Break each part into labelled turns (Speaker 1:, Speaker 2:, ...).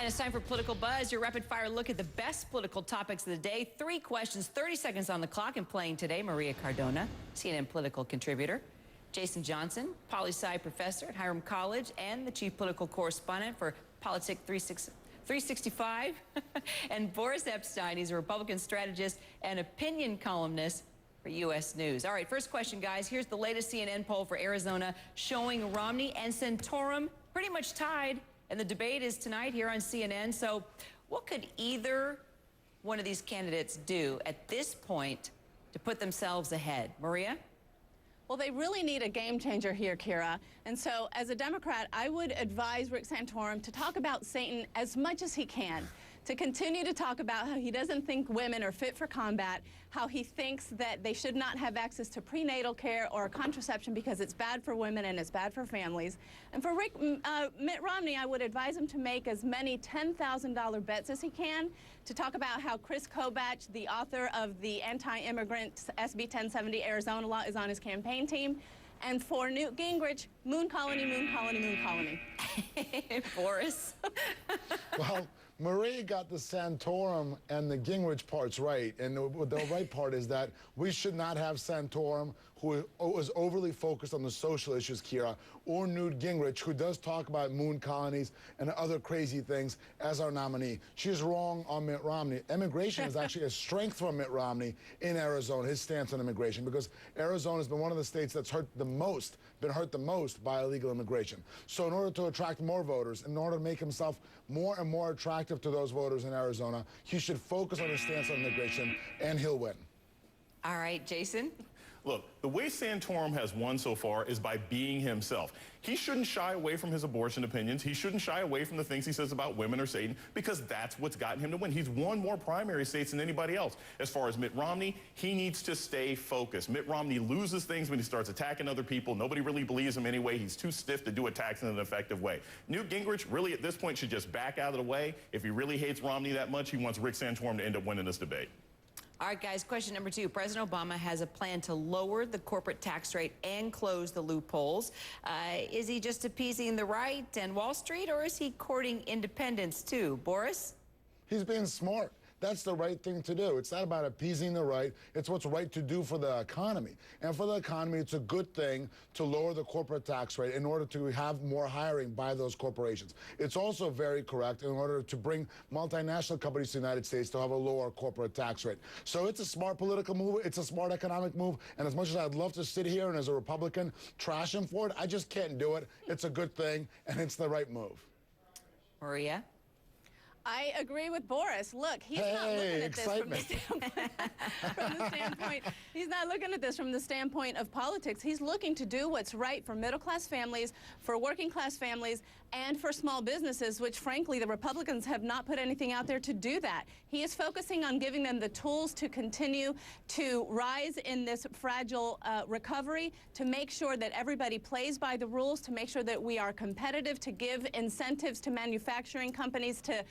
Speaker 1: And it's time for Political Buzz, your rapid-fire look at the best political topics of the day. 3 questions, 30 seconds on the clock, and playing today, Maria Cardona, CNN political contributor, Jason Johnson, poli-sci professor at Hiram College, and the chief political correspondent for Politics 365, and Boris Epstein. He's a Republican strategist and opinion columnist for U.S. News. All right, first question, guys. Here's the latest CNN poll for Arizona showing Romney and Santorum pretty much tied. And the debate is tonight here on CNN. So what could either one of these candidates do at this point to put themselves ahead? Maria?
Speaker 2: Well, they really need a game changer here, Kira. And so as a Democrat, I would advise Rick Santorum to talk about Satan as much as he can, to continue to talk about how he doesn't think women are fit for combat, how he thinks that they should not have access to prenatal care or contraception because it's bad for women and it's bad for families. And for Mitt Romney, I would advise him to make as many $10,000 bets as he can, to talk about how Chris Kobach, the author of the anti-immigrant SB 1070 Arizona law, is on his campaign team. And for Newt Gingrich, moon colony, moon colony, moon colony.
Speaker 1: Boris?
Speaker 3: Well, Marie got the Santorum and the Gingrich parts right. And the right part is that we should not have Santorum, who was overly focused on the social issues, Kira, or Newt Gingrich, who does talk about moon colonies and other crazy things, as our nominee. She's wrong on Mitt Romney. Immigration is actually a strength for Mitt Romney in Arizona, his stance on immigration, because Arizona has been one of the states that's been hurt the most by illegal immigration. So in order to attract more voters, in order to make himself more and more attractive to those voters in Arizona, he should focus on his stance on immigration, and he'll win.
Speaker 1: All right, Jason?
Speaker 4: Look, the way Santorum has won so far is by being himself. He shouldn't shy away from his abortion opinions. He shouldn't shy away from the things he says about women or Satan, because that's what's gotten him to win. He's won more primary states than anybody else. As far as Mitt Romney, he needs to stay focused. Mitt Romney loses things when he starts attacking other people. Nobody really believes him anyway. He's too stiff to do attacks in an effective way. Newt Gingrich really at this point should just back out of the way. If he really hates Romney that much, he wants Rick Santorum to end up winning this debate.
Speaker 1: All right, guys, question number 2. President Obama has a plan to lower the corporate tax rate and close the loopholes. Is he just appeasing the right and Wall Street, or is he courting independence too? Boris?
Speaker 3: He's being smart. That's the right thing to do. It's not about appeasing the right. It's what's right to do for the economy. And for the economy, it's a good thing to lower the corporate tax rate in order to have more hiring by those corporations. It's also very correct in order to bring multinational companies to the United States to have a lower corporate tax rate. So it's a smart political move. It's a smart economic move. And as much as I'd love to sit here and as a Republican trash him for it, I just can't do it. It's a good thing, and it's the right move.
Speaker 1: Maria?
Speaker 2: I agree with Boris. Look, he's not looking at this from the standpoint. He's not looking at this from the standpoint of politics. He's looking to do what's right for middle-class families, for working-class families, and for small businesses, which, frankly, the Republicans have not put anything out there to do that. He is focusing on giving them the tools to continue to rise in this fragile recovery, to make sure that everybody plays by the rules, to make sure that we are competitive, to give incentives to manufacturing companies to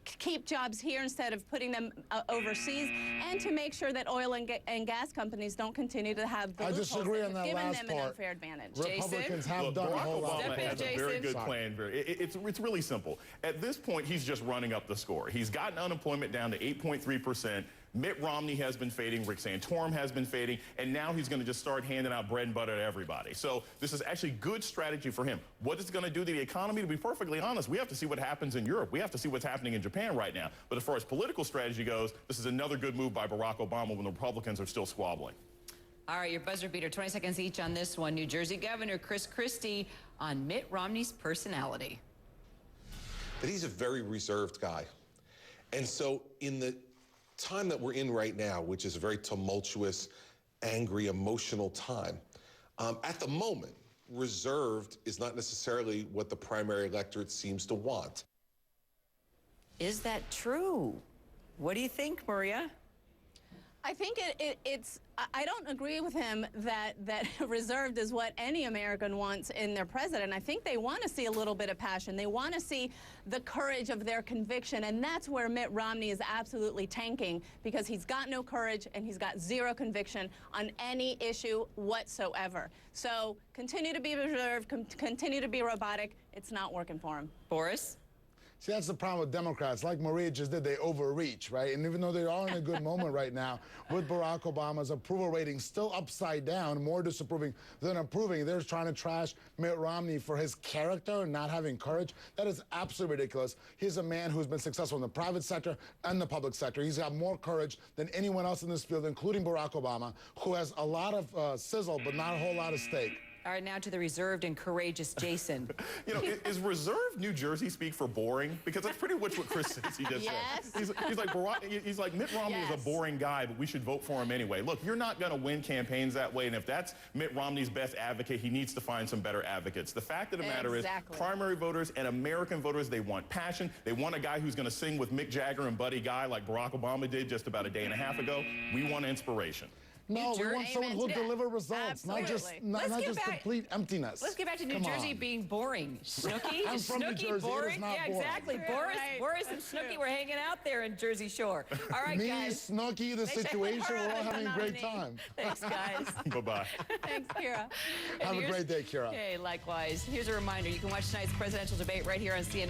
Speaker 2: keep jobs here instead of putting them overseas, and to make sure that oil and gas companies don't continue to have the loopholes that have given them an unfair advantage.
Speaker 3: Republicans have done a
Speaker 4: Barack
Speaker 3: whole lot.
Speaker 4: Obama has a very good plan. It's really simple. At this point, he's just running up the score. He's gotten unemployment down to 8.3%. Mitt Romney has been fading, Rick Santorum has been fading, and now he's going to just start handing out bread and butter to everybody. So this is actually good strategy for him. What it's going to do to the economy, to be perfectly honest, we have to see what happens in Europe. We have to see what's happening in Japan right now. But as far as political strategy goes, this is another good move by Barack Obama when the Republicans are still squabbling.
Speaker 1: All right, your buzzer beater, 20 seconds each on this one. New Jersey Governor Christie on Mitt Romney's personality.
Speaker 5: That he's a very reserved guy. And so in the time that we're in right now, which is a very tumultuous, angry, emotional time, at the moment, reserved is not necessarily what the primary electorate seems to want.
Speaker 1: Is that true? What do you think, Maria?
Speaker 2: I think I don't agree with him that reserved is what any American wants in their president. I think they want to see a little bit of passion. They want to see the courage of their conviction, and that's where Mitt Romney is absolutely tanking, because he's got no courage and he's got zero conviction on any issue whatsoever. So continue to be reserved, continue to be robotic. It's not working for him.
Speaker 1: Boris?
Speaker 3: See, that's the problem with Democrats. Like Maria just did, they overreach, right? And even though they are in a good moment right now, with Barack Obama's approval rating still upside down, more disapproving than approving, they're trying to trash Mitt Romney for his character and not having courage. That is absolutely ridiculous. He's a man who's been successful in the private sector and the public sector. He's got more courage than anyone else in this field, including Barack Obama, who has a lot of sizzle, but not a whole lot of steak.
Speaker 1: All right, now to the reserved and courageous Jason.
Speaker 4: You know, is reserved New Jersey speak for boring? Because that's pretty much what Chris says. He just said. He's like Mitt Romney is a boring guy, but we should vote for him anyway. Look, you're not going to win campaigns that way, and if that's Mitt Romney's best advocate, he needs to find some better advocates. The fact of the matter is, primary voters and American voters, they want passion. They want a guy who's going to sing with Mick Jagger and Buddy Guy like Barack Obama did just about a day and a half ago. We want inspiration.
Speaker 3: No, we want someone who'll deliver results, not just complete emptiness.
Speaker 1: Let's get back to New Jersey being boring. Snooki?
Speaker 3: I'm from New Jersey.
Speaker 1: Boring?
Speaker 3: Yeah,
Speaker 1: exactly. Boris and Snooki were hanging out there in Jersey Shore. All right, guys.
Speaker 3: Me, Snooki, the situation, we're all having a great time.
Speaker 1: Thanks, guys.
Speaker 4: Bye-bye.
Speaker 2: Thanks, Kira.
Speaker 3: Have a great day, Kira.
Speaker 1: Okay, likewise. Here's a reminder. You can watch tonight's presidential debate right here on CNN.